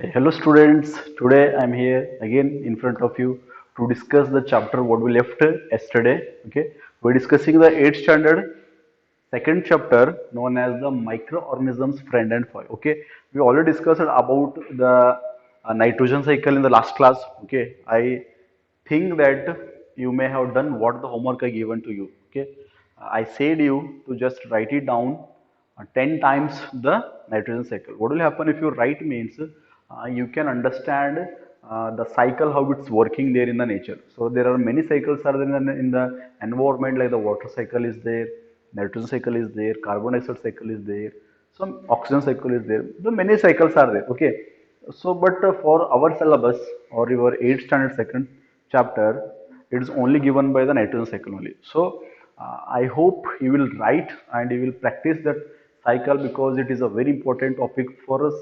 Hello students, today I'm here again in front of you to discuss the chapter what we left yesterday. Okay, we're discussing the 8th standard second chapter known as the microorganisms friend and foe. Okay, we already discussed about the nitrogen cycle in the last class. Okay, I think that you may have done what the homework I given to you. Okay, I said you to just write it down 10 times the nitrogen cycle. What will happen if you write means you can understand the cycle how it's working there in the nature. So there are many cycles are there in the environment, like the water cycle is there, nitrogen cycle is there, carbon dioxide cycle is there, some oxygen cycle is there. The many cycles are there. Okay. So but for our syllabus or your 8th standard second chapter, it is only given by the nitrogen cycle only. So I hope you will write and you will practice that cycle because it is a very important topic for us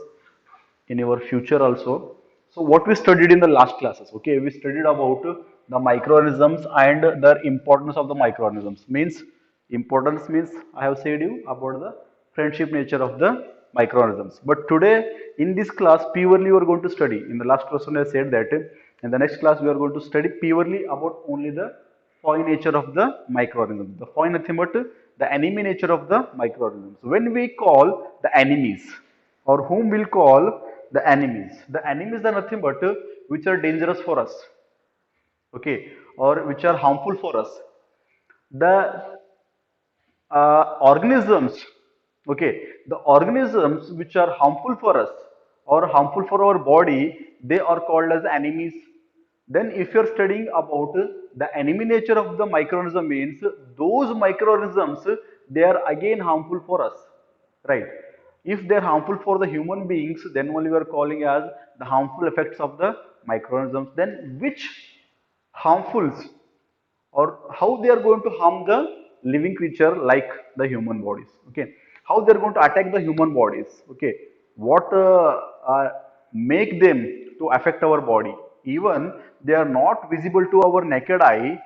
in your future also. So what we studied in the last classes, okay, we studied about the microorganisms and the importance of the microorganisms. Means importance means I have said you about the friendship nature of the microorganisms. But today in this class purely we are going to study. In the last class I said that in the next class we are going to study purely about only the foil nature of the microorganisms. The foil nothing but the enemy nature of the microorganisms. When we call the enemies or whom we'll call the enemies. The enemies are nothing but which are dangerous for us, okay, or which are harmful for us. The organisms, okay, the organisms which are harmful for us or harmful for our body, they are called as enemies. Then if you're studying about the enemy nature of the microorganism means those microorganisms, they are again harmful for us, right? If they're harmful for the human beings, then only we are calling as the harmful effects of the microorganisms. Then which harmfuls or how they are going to harm the living creature like the human bodies, okay, how they are going to attack the human bodies, okay, what make them to affect our body, even they are not visible to our naked eye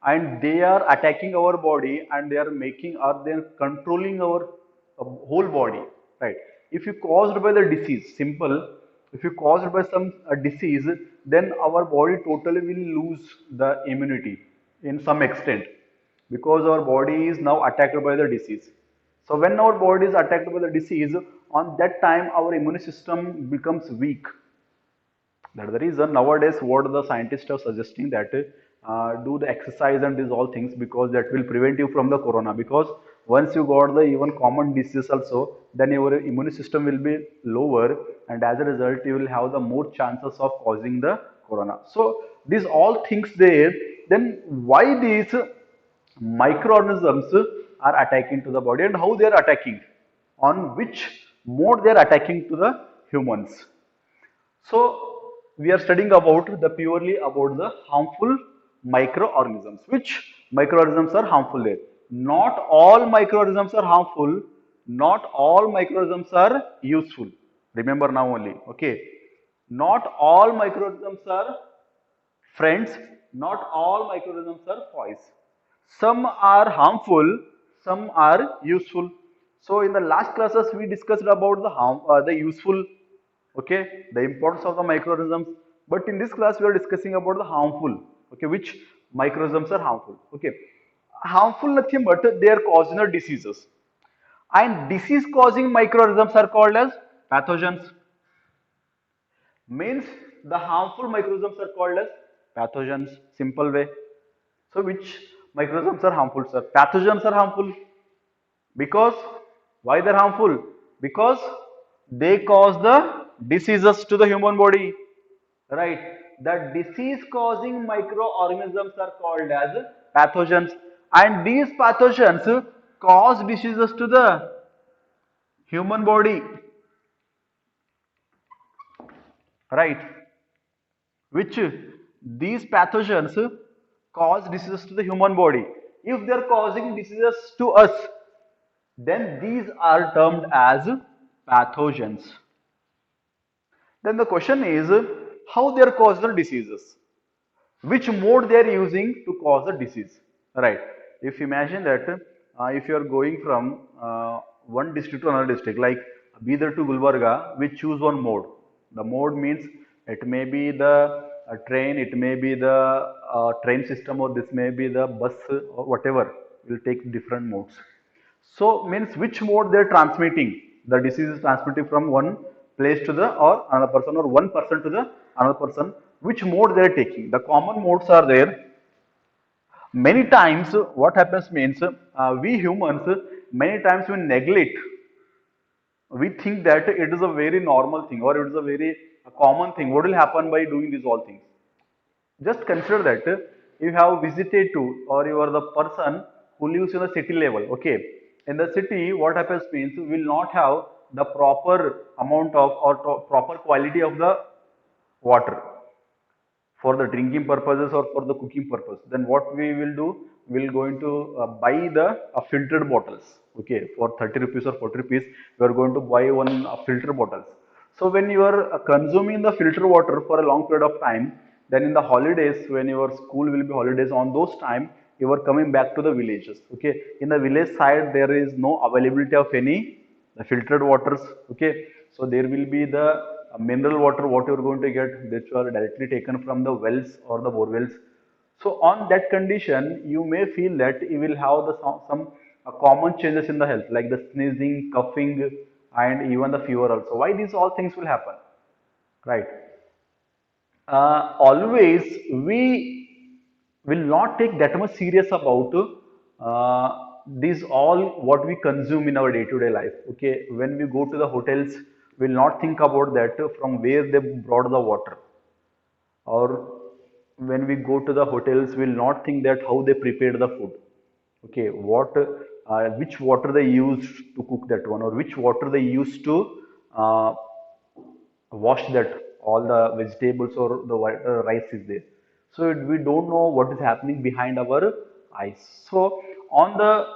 and they are attacking our body and they are making or they are controlling our whole body, right? If you caused by the disease, simple, if you caused by some disease, then our body totally will lose the immunity in some extent because our body is now attacked by the disease. So when our body is attacked by the disease, on that time our immune system becomes weak. That's the reason nowadays what the scientists are suggesting that do the exercise and these all things because that will prevent you from the corona. Because once you got the even common disease also, then your immune system will be lower, and as a result you will have the more chances of causing the corona. So these all things there. Then why these microorganisms are attacking to the body and how they are attacking, on which mode they are attacking to the humans. So we are studying about the purely about the harmful microorganisms. Which microorganisms are harmful there? Not all microorganisms are harmful. Not all microorganisms are useful. Remember now only. Okay. Not all microorganisms are friends. Not all microorganisms are foes. Some are harmful. Some are useful. So in the last classes we discussed about the useful, okay, the importance of the microorganisms. But in this class we are discussing about the harmful, okay, which microorganisms are harmful, okay. Harmful nothing but they are causing the diseases, and disease causing microorganisms are called as pathogens. Means the harmful microorganisms are called as pathogens, simple way. So which microorganisms are harmful, sir? Pathogens are harmful because why they're harmful? Because they cause the diseases to the human body, right? The disease causing microorganisms are called as pathogens, and these pathogens cause diseases to the human body, right? Which these pathogens cause diseases to the human body. If they are causing diseases to us, then these are termed as pathogens. Then the question is how they are causing the diseases, which mode they are using to cause the disease, right? If you imagine that if you are going from one district to another district, like Bidar to Gulbarga, we choose one mode. The mode means it may be the train, it may be the train system, or this may be the bus or whatever. Will take different modes. So means which mode they are transmitting. The disease is transmitted from one place to the or another person, or one person to the another person. Which mode they are taking. The common modes are there. Many times what happens means we humans many times we neglect, we think that it is a very normal thing, or it is a very common thing. What will happen by doing these all things? Just consider that you have visited to, or you are the person who lives in the city level. Okay, in the city what happens means we will not have the proper amount of, or proper quality of the water for the drinking purposes or for the cooking purpose. Then what we will do, we'll going to buy the filtered bottles. Okay, for 30 rupees or 40 rupees we are going to buy one filter bottles. So when you are consuming the filter water for a long period of time, then in the holidays, when your school will be holidays, on those time you are coming back to the villages. Okay, in the village side there is no availability of any the filtered waters. Okay, so there will be the mineral water what you are going to get, which are directly taken from the wells or the bore wells. So on that condition you may feel that you will have the some common changes in the health, like the sneezing, coughing, and even the fever also. Why these all things will happen, right? Always we will not take that much serious about these all what we consume in our day-to-day life. Okay, when we go to the hotels, we'll not think about that from where they brought the water, or when we go to the hotels, we'll not think that how they prepared the food. Okay, what which water they used to cook that one, or which water they used to uh, wash that all the vegetables or the rice is there. So we don't know what is happening behind our eyes. So on the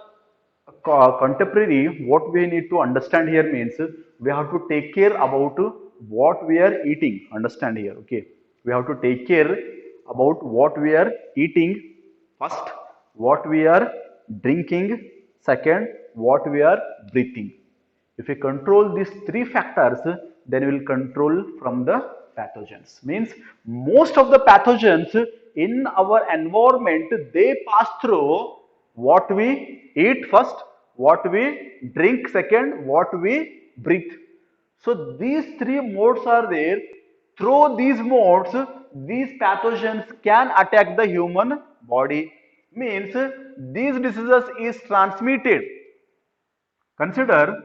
contemporary, what we need to understand here means we have to take care about what we are eating. Understand here. Okay, we have to take care about what we are eating first, what we are drinking second, what we are breathing. If we control these three factors, then we will control from the pathogens. Means most of the pathogens in our environment, they pass through what we eat first, what we drink second, what we breathe. So these three modes are there. Through these modes, these pathogens can attack the human body. Means these diseases is transmitted. Consider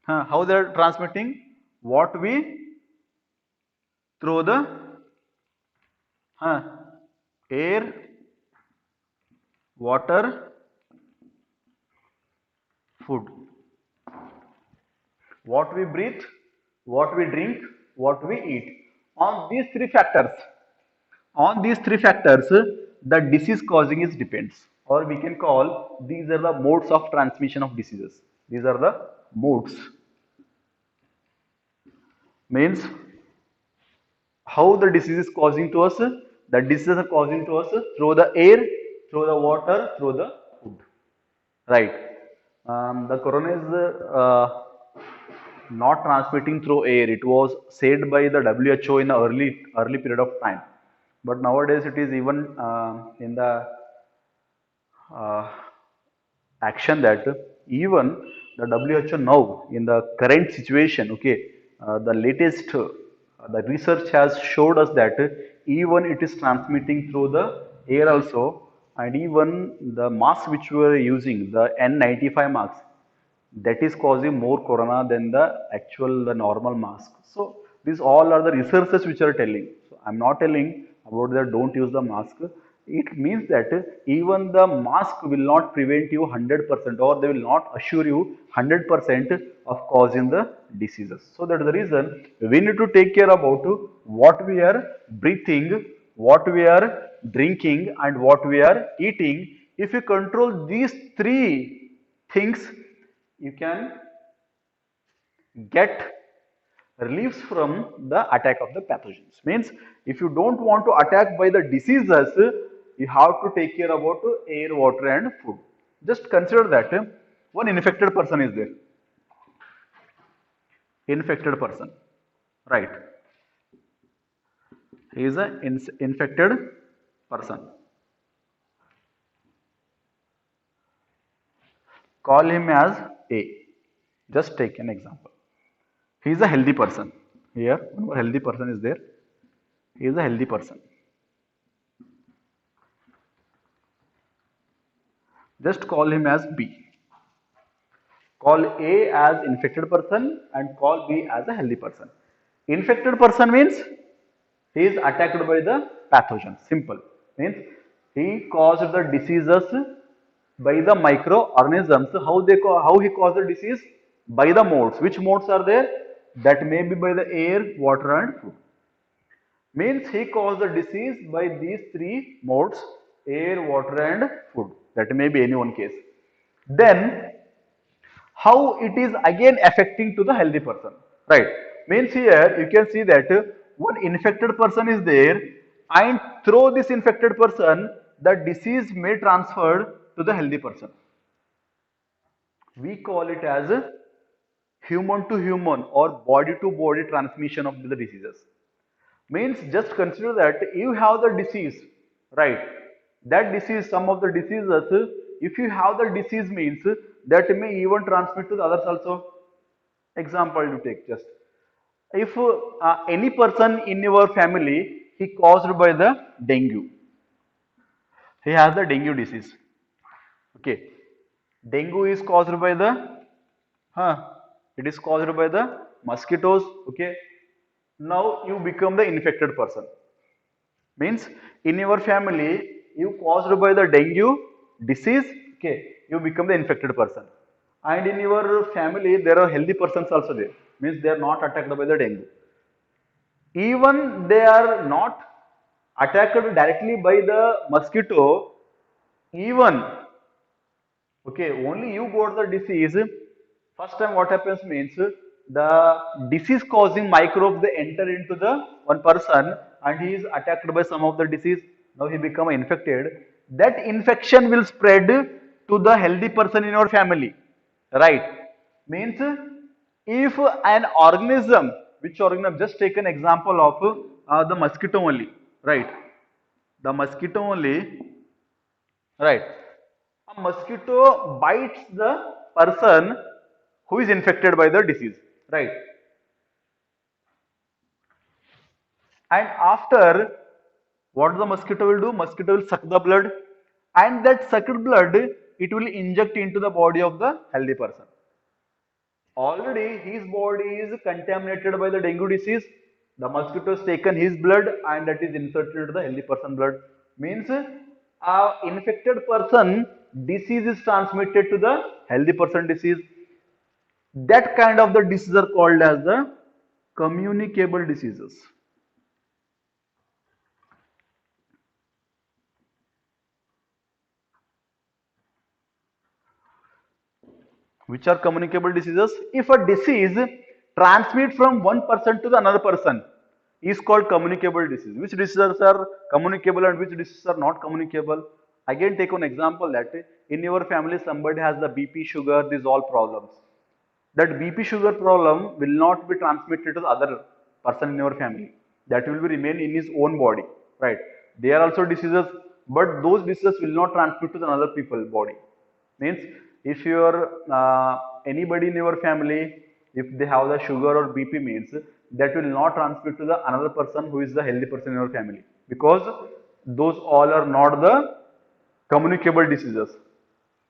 how they are transmitting what we through the air, water, food. What we breathe, what we drink, what we eat. On these three factors, the disease causing is depends, or we can call these are the modes of transmission of diseases. These are the modes. Means how the disease is causing to us, the diseases are causing to us through the air, through the water, through the food, right? The corona is not transmitting through air. It was said by the WHO in the early period of time, but nowadays it is even in the uh, action that even the WHO now in the current situation, okay, the latest the research has showed us that even it is transmitting through the air also, and even the mask which we were using, the N95 mask, that is causing more corona than the actual the normal mask. So these all are the researchers which are telling. So I'm not telling about that don't use the mask. It means that even the mask will not prevent you 100%, or they will not assure you 100% of causing the diseases. So that is the reason we need to take care about what we are breathing, what we are drinking, and what we are eating. If you control these three things, you can get reliefs from the attack of the pathogens. Means if you don't want to attack by the diseases, you have to take care about air, water, and food. Just consider that one infected person is there, infected person, right? He is an infected person. Call him as A. Just take an example. He is a healthy person. Here, one more healthy person is there. He is a healthy person. Just call him as B. Call A as infected person and call B as a healthy person. Infected person means he is attacked by the pathogen. Simple. Means he caused the diseases by the microorganisms. How he caused the disease? By the modes. Which modes are there? That may be by the air, water and food. Means he caused the disease by these three modes: air, water and food. That may be any one case. Then how it is again affecting to the healthy person, right? Means here you can see that one infected person is there, and through this infected person the disease may transfer to the healthy person. We call it as a human to human or body to body transmission of the diseases. Means just consider that you have the disease, right? That disease, some of the diseases, if you have the disease means that may even transmit to the others also. Example you take just, if any person in your family he caused by the dengue, he has the dengue disease. Okay, dengue is caused by the, huh, it is caused by the mosquitoes. Okay, now you become the infected person. Means in your family you caused by the dengue disease. Okay, you become the infected person, and in your family there are healthy persons also there. Means they are not attacked by the dengue, even they are not attacked directly by the mosquito. Even, okay, only you got the disease. First time what happens means the disease causing microbe they enter into the one person and he is attacked by some of the disease. Now he become infected. That infection will spread to the healthy person in your family, right? Means if an organism, which organism? Just take an example of the mosquito only, right? The mosquito only, right? A mosquito bites the person who is infected by the disease, right? And after, what the mosquito will do? Mosquito will suck the blood, and that sucked blood it will inject into the body of the healthy person. Already his body is contaminated by the dengue disease. The mosquito has taken his blood and that is inserted to the healthy person blood. Means a infected person disease is transmitted to the healthy person disease. That kind of the diseases are called as the communicable diseases. Which are communicable diseases? If a disease transmits from one person to the another person is called communicable disease. Which diseases are communicable and which diseases are not communicable? Again, take one example that in your family somebody has the BP, sugar, these all problems. That BP sugar problem will not be transmitted to the other person in your family. That will be remain in his own body, right? They are also diseases, but those diseases will not transmit to the other people body. Means if your anybody in your family, if they have the sugar or BP means that will not transmit to the another person who is the healthy person in your family, because those all are not the communicable diseases.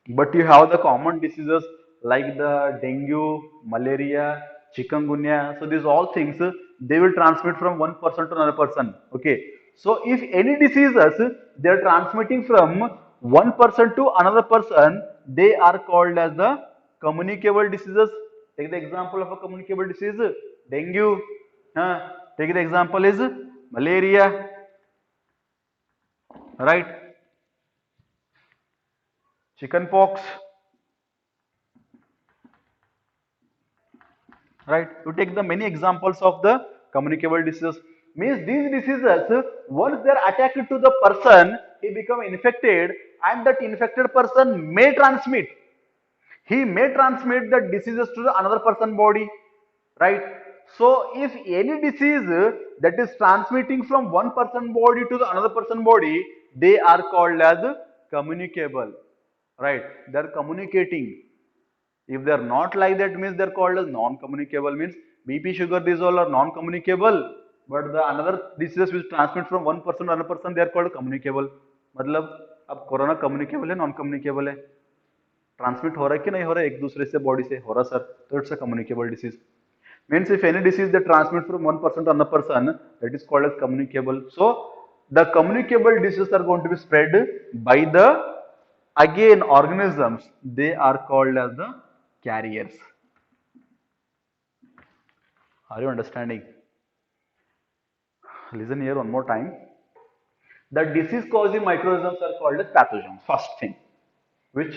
But you have the common diseases like the dengue, malaria, chikungunya. So these all things they will transmit from one person to another person. Okay. So if any diseases they are transmitting from one person to another person, they are called as the communicable diseases. Take the example of a communicable disease, dengue. Take the example is malaria, right? Chickenpox. Right, you take the many examples of the communicable diseases. Means these diseases once they are attacked to the person he become infected, and that infected person may transmit, he may transmit the diseases to the another person body, right? So if any disease that is transmitting from one person body to the another person body, they are called as communicable, right? They are communicating. If they are not like that, means they are called as non-communicable. Means BP, sugar, these all are non-communicable. But the another diseases which transmit from one person to another person, they are called communicable. मतलब अब corona communicable है, non-communicable है? Transmit हो रहा है कि नहीं हो रहा है एक दूसरे से बॉडी से हो रहा सर तो it's a communicable disease means if any disease that transmit from one person to another person that is called as communicable. So the communicable diseases are going to be spread by the again organisms, they are called as the carriers. Are you understanding? Listen here one more time. The disease causing microorganisms are called as pathogens, first thing, which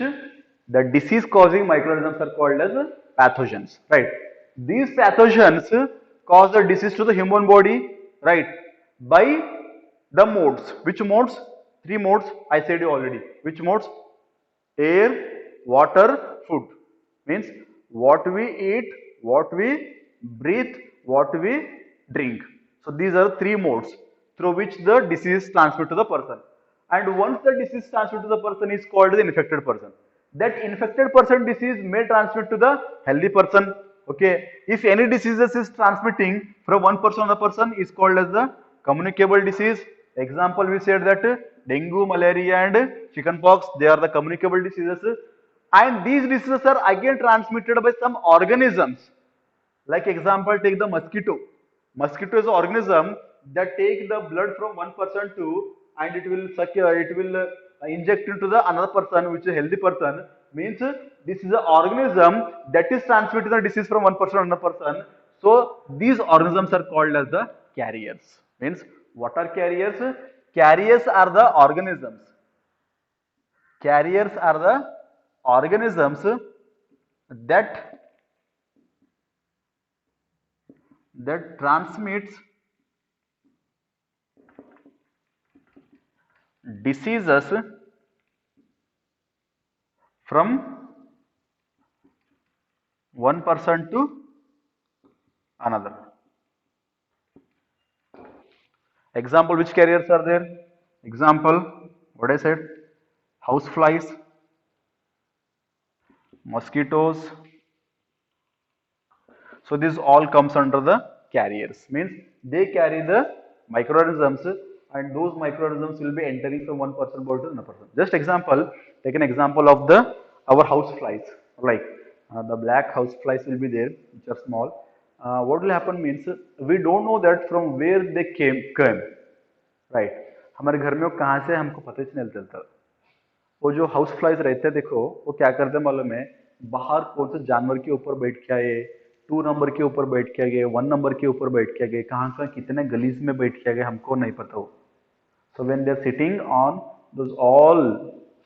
the disease causing microorganisms are called as pathogens, right? These pathogens cause the disease to the human body, right, by the modes. Which modes? Three modes I said you already. Which modes? Air, water, food. Means what we eat, what we breathe, what we drink. So these are three modes through which the disease transmit to the person. And once the disease transmit to the person is called the infected person. That infected person disease may transmit to the healthy person. Okay. If any diseases is transmitting from one person to another person is called as the communicable disease. Example, we said that dengue, malaria and chickenpox, they are the communicable diseases. And these diseases are again transmitted by some organisms. Like example, take the mosquito. Mosquito is an organism that take the blood from one person to and it will suck, it will inject into the another person which is a healthy person. Means this is an organism that is transmitting the disease from one person to another person. So these organisms are called as the carriers. Means what are carriers? Carriers are the organisms. Carriers are the organisms that transmits diseases from one person to another. Example, which carriers are there? Example, what I said, house flies, mosquitoes. So this all comes under the carriers. Means they carry the microorganisms and those microorganisms will be entering from one person body to another person. Just example, take an example of the our house flies. Like the black house flies will be there, which are small. What will happen means we don't know that from where they came, right? हमारे घर में वो कहाँ से हमको पता ही नहीं चलता. वो जो हाउस फ्लाइज रहते हैं देखो वो क्या करते हैं मालूम है बाहर कौन से जानवर के ऊपर बैठ के आए 2 नंबर के ऊपर बैठ के गए 1 नंबर के ऊपर बैठ के गए कहाँ कितने गलीज में बैठ के गए हमको नहीं पता हो so when they are sitting on those all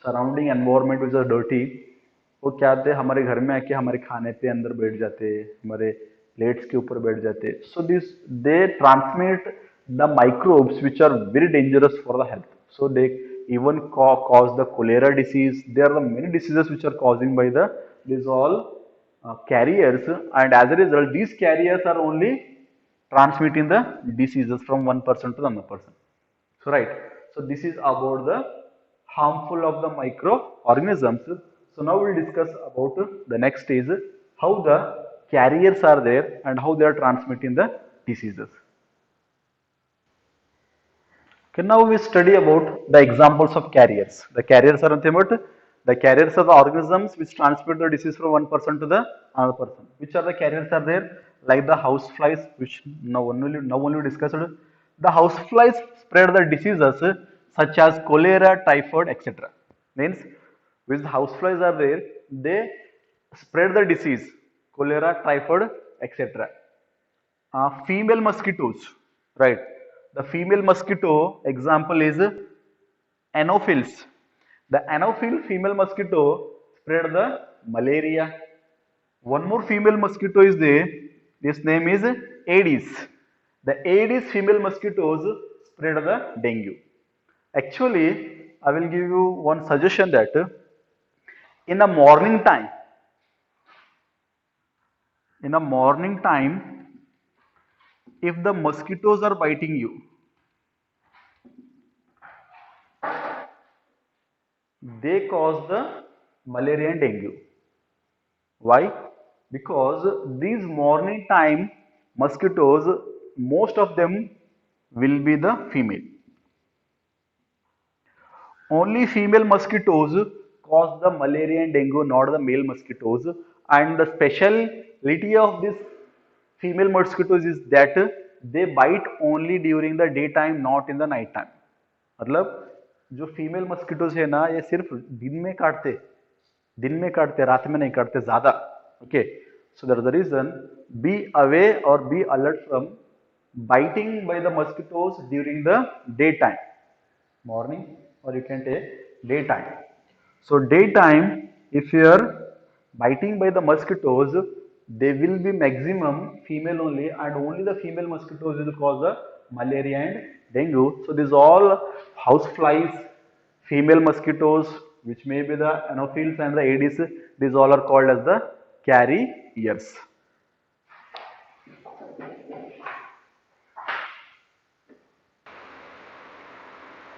surrounding environment which are dirty वो क्या आते हमारे घर में आके हमारे खाने पे अंदर बैठ जाते हमारे प्लेट्स के ऊपर बैठ जाते so this they transmit the microbes which are very dangerous for the health so they even cause the cholera disease. There are many diseases which are causing by the these all carriers, and as a result, these carriers are only transmitting the diseases from one person to another person. So right. So this is about the harmful of the microorganisms. So now we'll discuss about the next stage, how the carriers are there and how they are transmitting the diseases. Okay, now we study about the examples of carriers. The carriers are nothing but the carriers are the organisms which transmit the disease from one person to the another person. Which are the carriers are there? Like the house flies, which now only we discussed. The house flies spread the diseases such as cholera, typhoid, etc. Means which house flies are there, they spread the disease cholera, typhoid, etc. Female mosquitoes, right? The female mosquito example is Anopheles. The Anophele female mosquito spread the malaria. One more female mosquito is there. This name is Aedes. The Aedes female mosquitoes spread the dengue. Actually, I will give you one suggestion that in the morning time, if the mosquitoes are biting you, they cause the malaria and dengue. Why? Because these morning time mosquitoes, most of them will be the female. Only female mosquitoes cause the malaria and dengue, not the male mosquitoes. And the speciality of this female mosquitoes is that they bite only during the daytime, not in the night time. मतलब जो female mosquitoes है ना, ये सिर्फ दिन में काटते रात में नहीं काटते ज्यादा. Okay, so that the reason, be away और be alert from biting by the mosquitoes during the daytime, morning, or you can take daytime. So daytime, if you are biting by the mosquitoes, they will be maximum female only, and only the female mosquitoes will cause the malaria and dengue. So these all house flies, female mosquitoes, which may be the anopheles and the Aedes, these all are called as the carriers.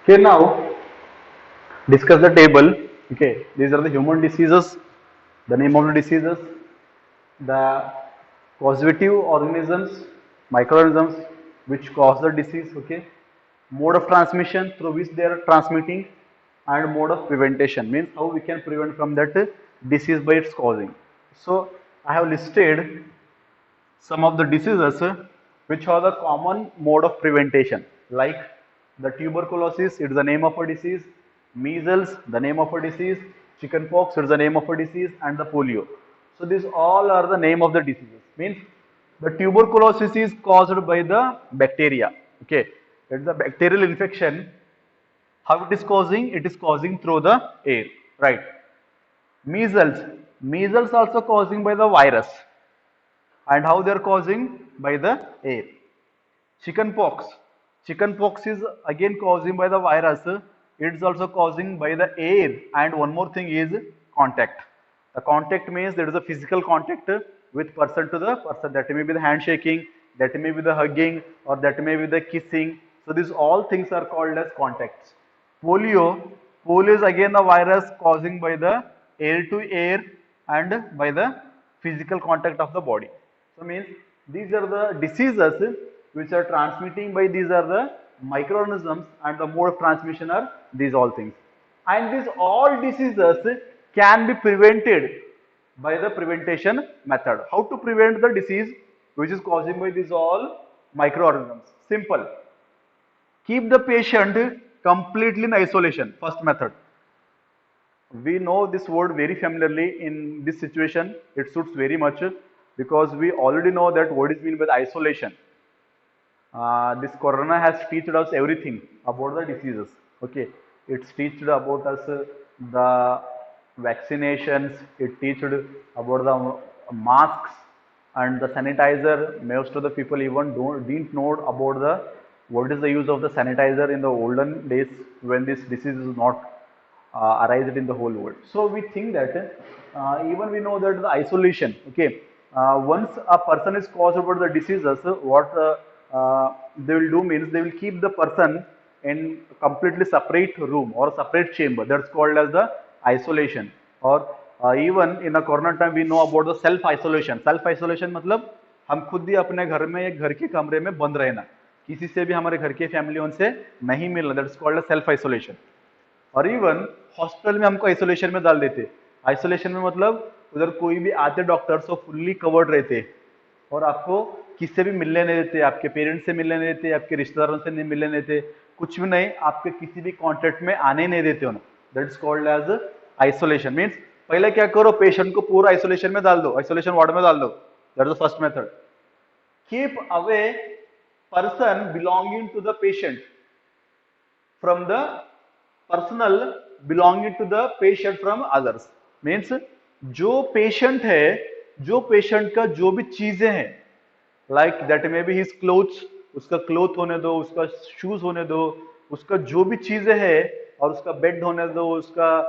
Okay, now discuss the table. Okay, these are the human diseases, the name of the diseases, the causative organisms, microorganisms which cause the disease. Okay, mode of transmission through which they are transmitting, and mode of prevention means how we can prevent from that disease by its causing. So I have listed some of the diseases which are the common mode of prevention, like the tuberculosis, it is the name of a disease; measles, the name of a disease; chickenpox, it is the name of a disease; and the polio. So these all are the name of the diseases. Means the tuberculosis is caused by the bacteria. Okay, it is a bacterial infection. How it is causing? It is causing through the air, right? Measles, measles also causing by the virus. And how they are causing? By the air. Chickenpox, chickenpox is again causing by the virus. It is also causing by the air. And one more thing is contact. The contact means there is a physical contact with person to the person. That may be the handshaking, that may be the hugging, or that may be the kissing. So these all things are called as contacts. Polio, polio is again a virus causing by the air to air and by the physical contact of the body. So means these are the diseases which are transmitting by, these are the microorganisms, and the mode of transmission are these all things. And these all diseases can be prevented by the prevention method. How to prevent the disease which is causing by these all microorganisms? Simple. Keep the patient completely in isolation. First method. We know this word very familiarly in this situation. It suits very much because we already know that what is meant by isolation. This corona has taught us everything about the diseases. Okay, it's taught about us the vaccinations. It taught about the masks and the sanitizer. Most of the people even didn't know about the what is the use of the sanitizer in the olden days when this disease is not arised in the whole world. So we think that even we know that the isolation. Okay, once a person is caused about the diseases, what they will do means they will keep the person in completely separate room or separate chamber. That's called as the isolation. Or even in a corona time we know about the self isolation. Self isolation मतलब हम खुद ही अपने घर में एक घर के कमरे में बंद रहना, किसी से भी हमारे घर के फैमिली से नहीं मिलना. That's called self isolation. और इवन हॉस्पिटल में हमको आइसोलेशन में डाल देते. आइसोलेशन में मतलब उधर कोई भी आते डॉक्टर्स तो फुल्ली कवर्ड रहते और आपको किससे भी मिलने नहीं देते, आपके पेरेंट्स से मिलने नहीं देते, आपके रिश्तेदारों से नहीं मिलने नहीं देते, कुछ भी नहीं, आपके किसी भी कॉन्टेक्ट में आने नहीं देते हो ना. That's called as isolation. Means पहले क्या करो, पेशेंट को पूरा आइसोलेशन में डाल दो, आइसोलेशन वार्ड में डाल दो. That is the first method. Keep away person belonging to the patient from the personal belonging to the patient from others. Means जो पेशेंट है, जो पेशेंट का जो भी चीजें हैं, like that may be his clothes, उसका क्लोथ होने दो, उसका शूज होने दो, उसका जो भी चीजें है, और उसका बेड होने दो, उसका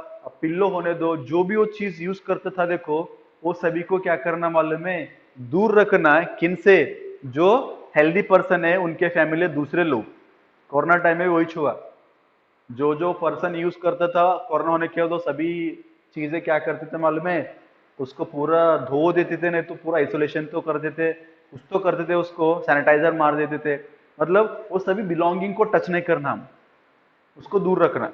पिल्लो होने दो, जो भी वो चीज यूज करता था, देखो वो सभी को क्या करना मालूम है, दूर रखना है. किन से? जो हेल्दी पर्सन है उनके फैमिली दूसरे लोग, कोरोना टाइम में वही हुआ। जो जो पर्सन यूज करता था कोरोना होने के बाद, तो सभी चीजें क्या करते थे मालूम है, उसको पूरा धो देते थे, नहीं तो पूरा आइसोलेशन तो कर देते, कुछ तो करते थे, उसको सैनिटाइजर मार देते थे। मतलब वो सभी बिलोंगिंग को टच नहीं करना, उसको दूर रखना,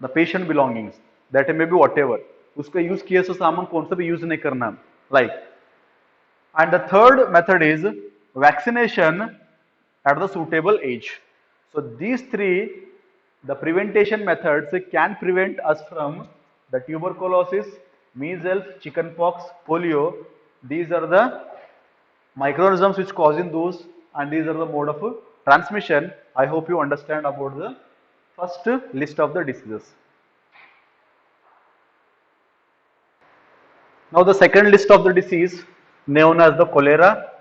the patient belongings, that may be what ever, उसका यूज किया सो सामान कौन सा भी यूज नहीं करना, like. And the third method is vaccination at the suitable age. So these three, the prevention methods can prevent us from the tuberculosis, measles, chickenpox, polio. These are the microorganisms which causing those, and these are the mode of transmission. I hope you understand about the first list of the diseases. Now the second list of the disease known as the cholera.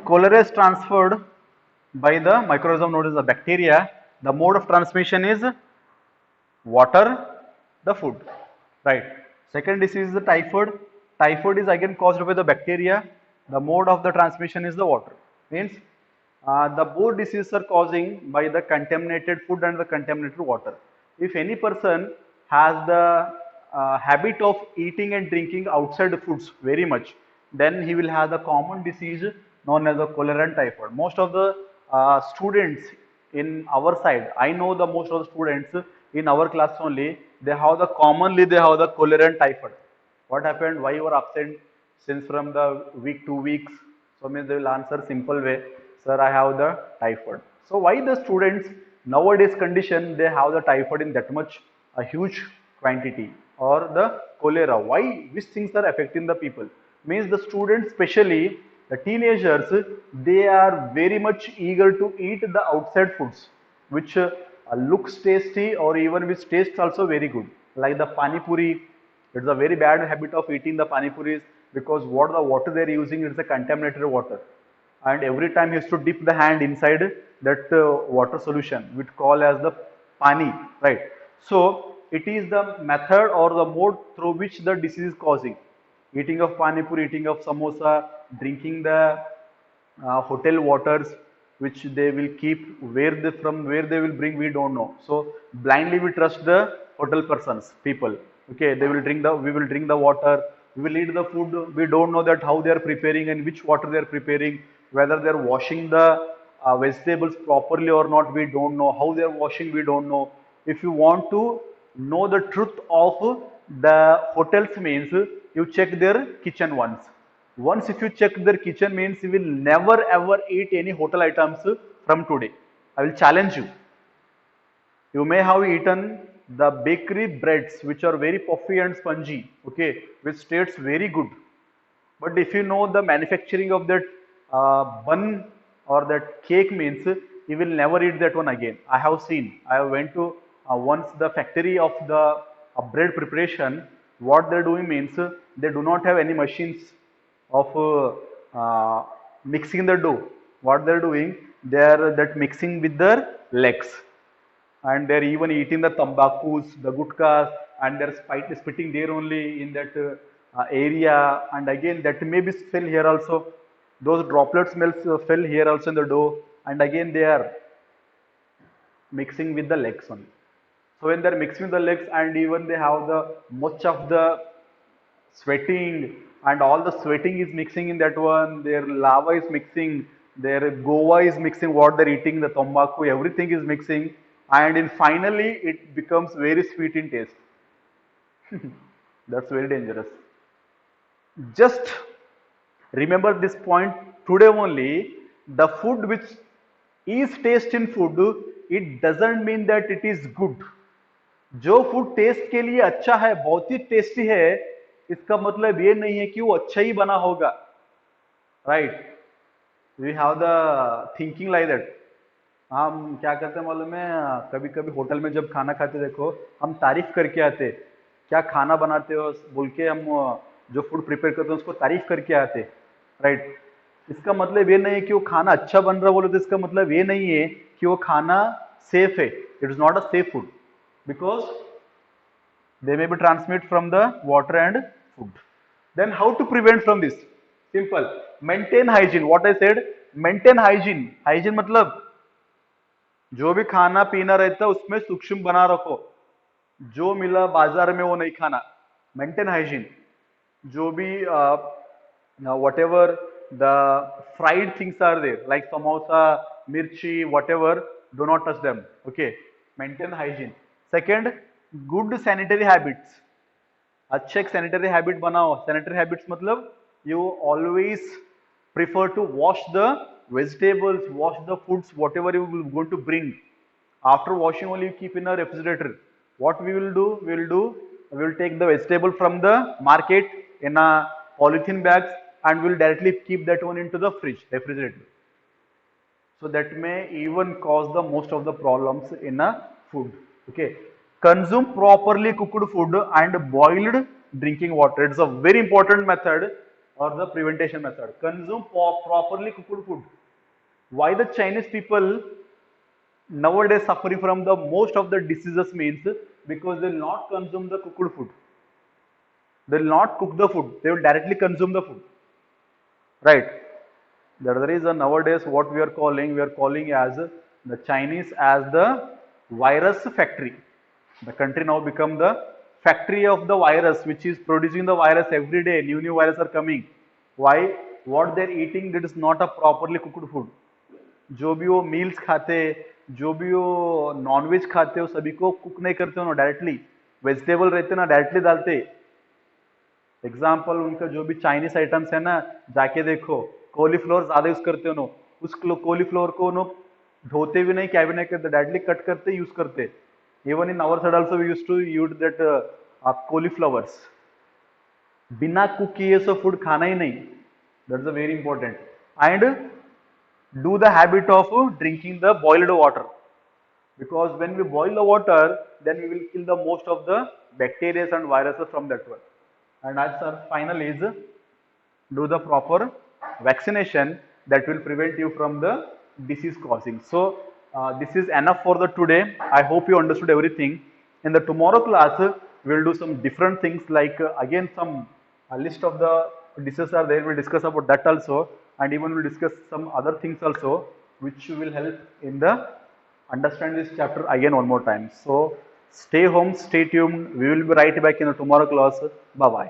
Cholera is transferred by the microorganism known as the bacteria. The mode of transmission is water, the food, right. Second disease is the typhoid. Typhoid is again caused by the bacteria. The mode of the transmission is the water. Means the both diseases are causing by the contaminated food and the contaminated water. If any person has the habit of eating and drinking outside the foods very much, then he will have the common disease known as the cholera and typhoid. Most of the students in our side, I know the most of the students in our class only, they have the commonly they have the cholera and typhoid. What happened? Why you were absent since from the week 2 weeks? So means they will answer simple way, sir, I have the typhoid. So why the students nowadays condition they have the typhoid in that much a huge quantity, or the cholera? Why? Which things are affecting the people? Means the students, especially the teenagers, they are very much eager to eat the outside foods, which looks tasty or even which tastes also very good, like the pani puri. It's a very bad habit of eating the pani puris, because what the water they are using is a contaminated water, and every time he has to dip the hand inside that water solution, which call as the pani, right. So it is the method or the mode through which the disease is causing. Eating of pani puri, eating of samosa, drinking the hotel waters which they will keep, where they from where they will bring we don't know, so blindly we trust the hotel persons, people. Okay, they will drink the, we will drink the water, we will eat the food, we don't know that how they are preparing and which water they are preparing, whether they are washing the vegetables properly or not, we don't know, how they are washing, we don't know. If you want to know the truth of the hotels, means you check their kitchen once. Once if you check their kitchen, means you will never ever eat any hotel items from today. I will challenge you. You may have eaten the bakery breads which are very puffy and spongy, okay, which tastes very good. But if you know the manufacturing of that bun or that cake, means you will never eat that one again. I have seen. I went to once the factory of the bread preparation. What they're doing means they do not have any machines of mixing the dough. What they're doing, they are that mixing with their legs, and they're even eating the tambakus, the gutkas, and they're spitting there only in that area, and again that may be fell here also. Those droplet smells fell here also in the dough, and again they are mixing with the legs only. So when they're mixing with the legs, and even they have the much of the sweating, and all the sweating is mixing in that one, their lava is mixing, their goa is mixing, what they're eating, the tombaku, everything is mixing, and in finally it becomes very sweet in taste. That's very dangerous. Just remember this point today only. The food which is taste in food, it doesn't mean that it is good. जो food taste के लिए अच्छा है, बहुत ही tasty है, इसका मतलब ये नहीं है कि वो अच्छा ही बना होगा, right. We have the thinking like that. हम क्या करते हैं मालूम है, कभी कभी होटल में जब खाना खाते देखो, हम तारीफ करके आते, क्या खाना बनाते हो बोल के, हम जो फूड प्रिपेयर करते हैं उसको तारीफ करके आते, राइट। इसका मतलब ये नहीं है कि वो खाना अच्छा बन रहा बोले, तो इसका मतलब ये नहीं है कि वो खाना सेफ है। It is not a safe food, because they may be transmitted from the water and food. Then how to prevent from this? Simple. Maintain hygiene. What I said, maintain hygiene, hygiene मतलब जो भी खाना पीना रहता है उसमें सूक्ष्म बना रखो, जो मिला बाजार में वो नहीं खाना, मेंटेन हाइजीन। जो भी whatever the fried things are there like samosa, mirchi, whatever, do not touch them. Okay, maintain hygiene. Second, good sanitary habits, अच्छे एक सैनिटरी हैबिट बनाओ। सैनिटरी हैबिट्स मतलब you always prefer to wash the vegetables, wash the foods, whatever you will going to bring. After washing only you keep in a refrigerator. What we will do? We will take the vegetable from the market in a polythene bags and we will directly keep that one into the fridge, refrigerator. So that may even cause the most of the problems in a food. Okay, consume properly cooked food and boiled drinking water. It's a very important method or the prevention method. Consume properly cooked food. Why the Chinese people nowadays suffering from the most of the diseases means because they will not consume the cooked food. They will not cook the food. They will directly consume the food. Right. That is the reason nowadays what we are calling as the Chinese as the virus factory. The country now become the factory of the virus, which is producing the virus every day. New viruses are coming. Why? What they're eating, that is not a properly cooked food. जो भी वो meals खाते, जो भी वो nonveg खाते, वो सभी को कुक नहीं करते हो डायरेक्टली, वेजिटेबल रहते ना डायरेक्टली डालते। एग्जाम्पल उनका जो भी चाइनीस आइटम्स है ना, जाके देखो कॉलीफ्लावर ज्यादा यूज करते हो, उस कॉलीफ्लावर को धोते भी नहीं, क्या भी नहीं करते, डायरेक्टली कट करते यूज करते। Even in our side also we used to use that cauliflowers. बिना कुक किए सो फूड खाना ही नहीं, that's a very important. And do the habit of drinking the boiled water, because when we boil the water then we will kill the most of the bacteria and viruses from that one. And as our final is do the proper vaccination that will prevent you from the disease causing. So this is enough for the today. I hope you understood everything. In the tomorrow class we will do some different things like again some list of the diseases are there, we'll discuss about that also, and even we'll discuss some other things also which will help in the understand this chapter again one more time. So stay home, stay tuned, we will be right back in the tomorrow class. Bye bye.